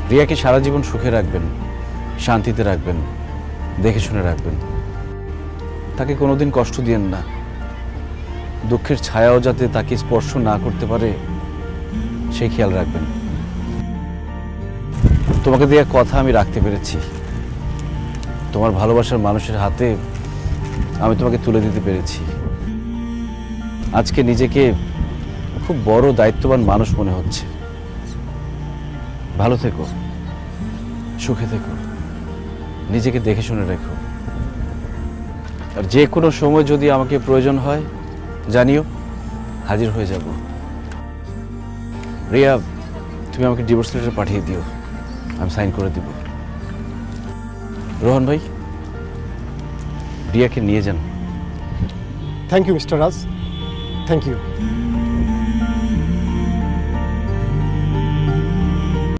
রিয়াকে সারা জীবন সুখে রাখবেন, শান্তিতে রাখবেন, দেখে শুনে রাখবেন। তাকে কোনোদিন কষ্ট দিয়েন না। দুঃখের ছায়াও যাতে তাকে স্পর্শ না করতে পারে সেই খেয়াল রাখবেন। তোমাকে দেওয়া কথা আমি রাখতে পেরেছি। তোমার ভালোবাসার মানুষের হাতে আমি তোমাকে তুলে দিতে পেরেছি। আজকে নিজেকে খুব বড় দায়িত্ববান মানুষ মনে হচ্ছে। ভালো থেকো, সুখে থেকো, নিজেকে দেখে শুনে রেখো। আর যে কোনো সময় যদি আমাকে প্রয়োজন হয় জানিও, হাজির হয়ে যাব। রিয়া, তুমি আমাকে ডিভোর্স লেটার পাঠিয়ে দিও, আমি সাইন করে দিব। রোহন ভাই, রিয়াকে নিয়ে যান। Thank you mister Raj, thank you.